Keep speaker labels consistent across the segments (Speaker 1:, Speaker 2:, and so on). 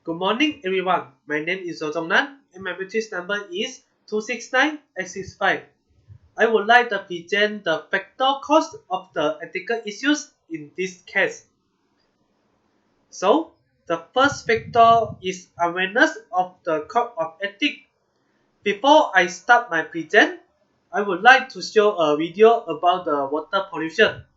Speaker 1: Good morning everyone, my name is SOH ZHONG NAN and my matrix number is 269X65. I would like to present the factor cost of the ethical issues in this case. So, the first factor is awareness of the code of ethics. Before I start my present, I would like to show a video about the water pollution.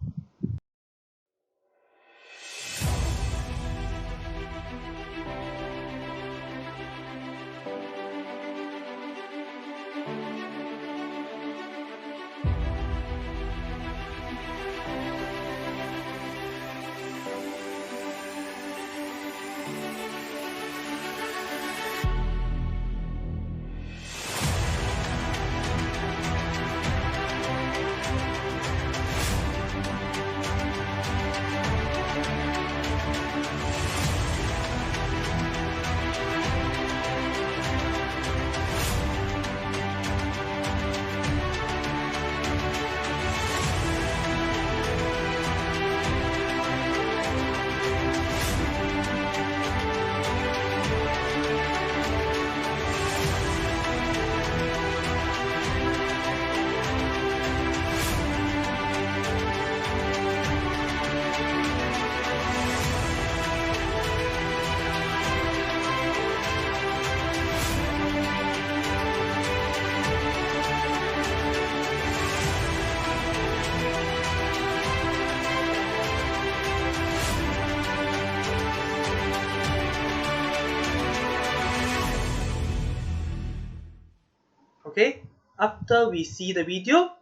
Speaker 1: Okay, after we see the video,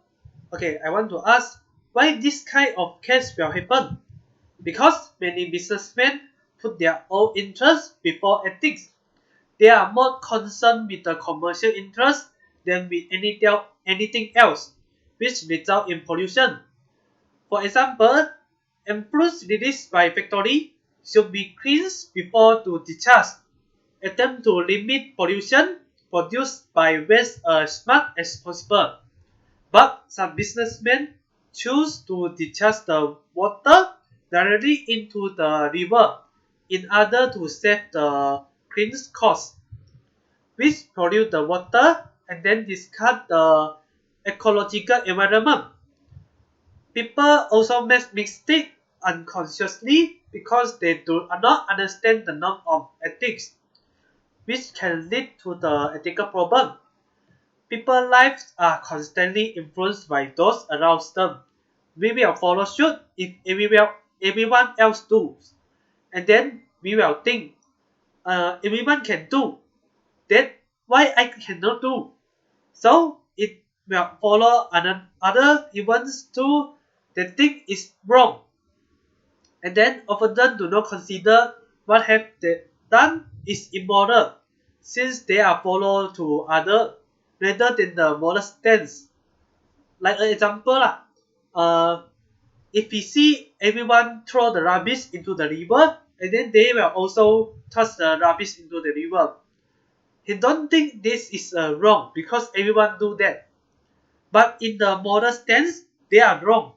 Speaker 1: I want to ask why this kind of case will happen. Because many businessmen put their own interests before ethics. They are more concerned with the commercial interest than with anything else, which results in pollution. For example, effluents released by factory should be cleansed before to discharge. Attempt to limit pollution produced by waste as much as possible. But some businessmen choose to discharge the water directly into the river in order to save the cleansing cost, which pollute the water and then discard the ecological environment. People also make mistakes unconsciously because they do not understand the norm of ethics, which can lead to the ethical problem. People's lives are constantly influenced by those around them. We will follow suit if everyone else does. And then we will think, everyone can do. Then why I cannot do? So it will follow other events too that think is wrong. And then often do not consider what have they done is immoral, since they are followed to other rather than the moral stance. Like an example, if we see everyone throw the rubbish into the river, and then they will also toss the rubbish into the river. He don't think this is wrong because everyone do that. But in the moral stance, they are wrong.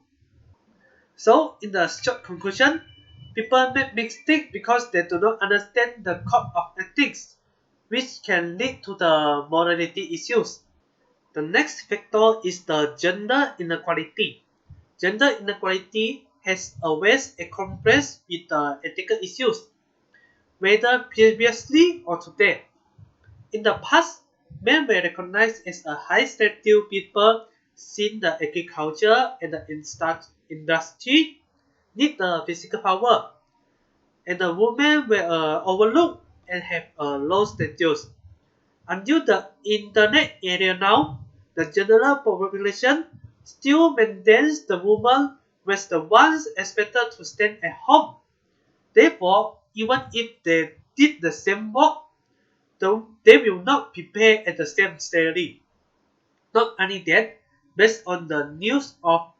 Speaker 1: So in the short conclusion, people make mistakes because they do not understand the code of ethics, which can lead to the morality issues. The next factor is the gender inequality. Gender inequality has always accompanied with the ethical issues, whether previously or today. In the past, men were recognized as a high status people since the agriculture and the industry need the physical power, and the women were overlooked and have a low status. Until the internet era now, the general population still maintains the woman was the ones expected to stand at home. Therefore, even if they did the same work, they will not be paid at the same salary. Not only that, based on the news of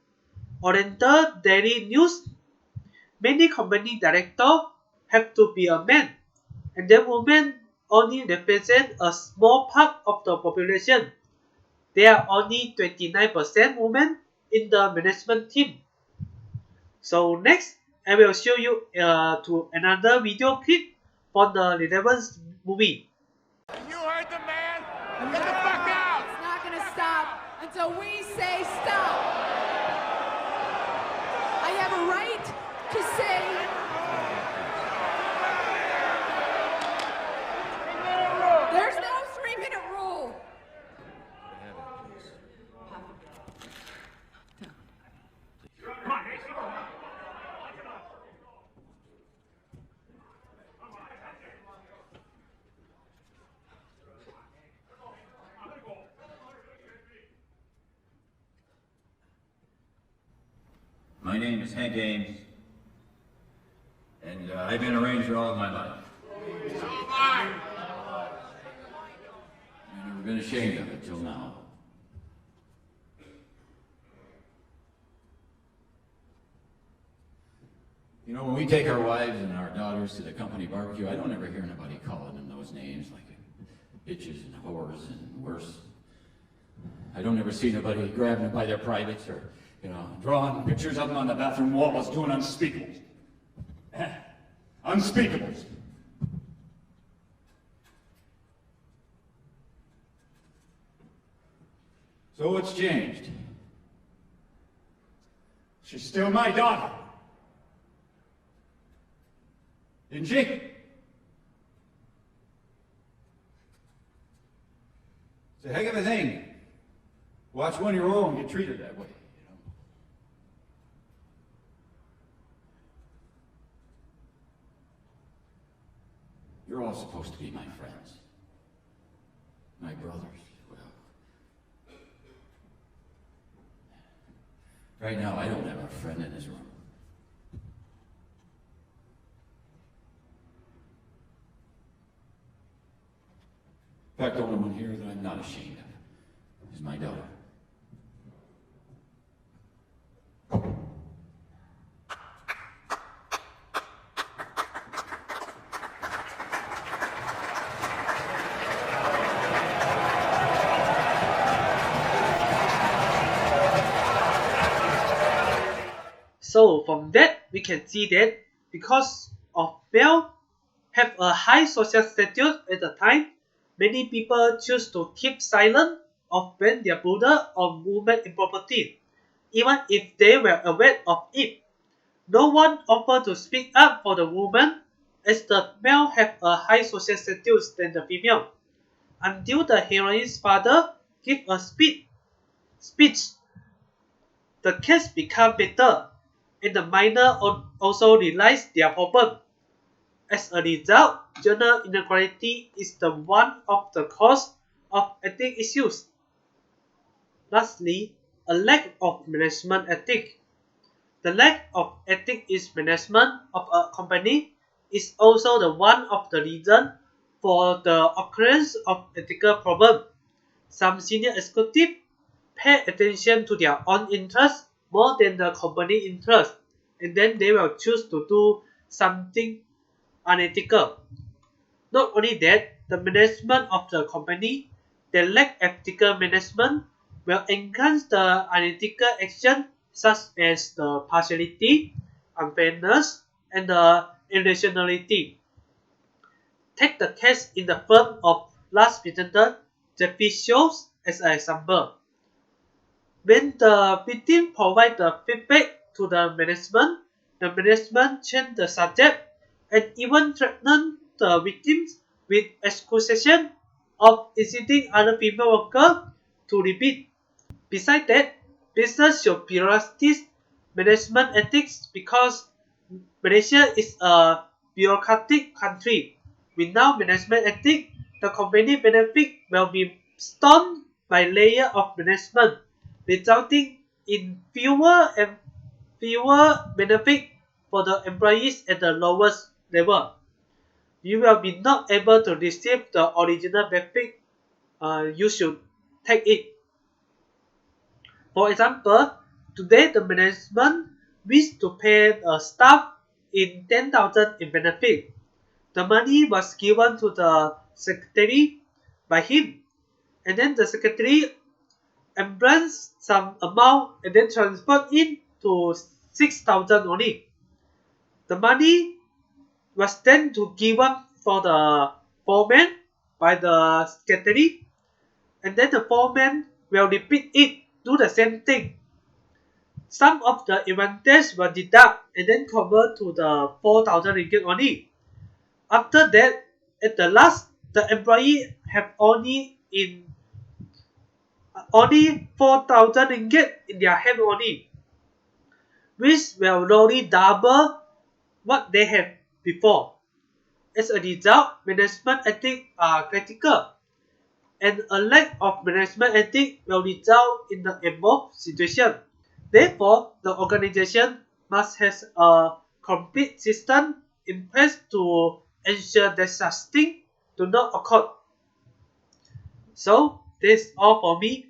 Speaker 1: Oriental Daily News, many company directors have to be a man, and then women only represent a small part of the population. There are only 29% women in the management team. So next, I will show you to another video clip for the 11th movie.
Speaker 2: You heard the man? Get the fuck out!
Speaker 3: It's not gonna stop until we say stop. I have a right to say. There's no 3-minute rule.
Speaker 4: My name is Hank Ames, and I've been a ranger all of my life. I've never been ashamed of it till now. You know, when we take our wives and our daughters to the company barbecue, I don't ever hear anybody calling them those names like bitches and whores and worse. I don't ever see nobody grabbing them by their privates or, you know, drawing pictures of them on the bathroom walls doing unspeakables. Unspeakables. So what's changed? She's still my daughter. Isn't she? It's a heck of a thing. Watch one of your own get treated that way, you know. You're all supposed to be my friends. My brothers. Well, right now I don't have a friend in this room. In fact, the only one here that I'm not ashamed of is my daughter.
Speaker 1: So from that, we can see that because of male have a high social status at the time, many people choose to keep silent of when their brother or woman in property, even if they were aware of it. No one offered to speak up for the woman, as the male have a high social status than the female, until the heroine's father give a speech. The case become better, and the minor also realize their problem. As a result, gender inequality is the one of the cause of ethic issues. Lastly, a lack of management ethics. The lack of ethics in management of a company is also the one of the reasons for the occurrence of ethical problems. Some senior executives pay attention to their own interests more than the company interest, and then they will choose to do something unethical. Not only that, the management of the company that lack ethical management will enhance the unethical action such as the partiality, unfairness, and the irrationality. Take the case in the firm of last presenter Jeffrey Shows as an example. When the victim provides the feedback to the management changed the subject and even threatened the victims with accusation of inciting other female workers to repeat. Besides that, business should prioritize management ethics because Malaysia is a bureaucratic country. Without management ethics, the company benefit will be stormed by layers of management, resulting in fewer and fewer benefits for the employees at the lowest level. You will be not able to receive the original benefit. You should take it. For example, today the management wished to pay a staff in 10,000 in benefit. The money was given to the secretary by him, and then the secretary embraced some amount and then transferred it to 6,000 only. The money was then to given for the foreman by the secretary, and then the foreman will repeat it, do the same thing. Some of the advantage will deduct and then convert to the 4,000 ringgit only. After that, at the last, the employee have only 4,000 ringgit in their hand only, which will only double what they had before. As a result, management ethics are critical, and a lack of management ethics will result in the above situation. Therefore, the organization must have a complete system in place to ensure that such things do not occur. So, this is all for me.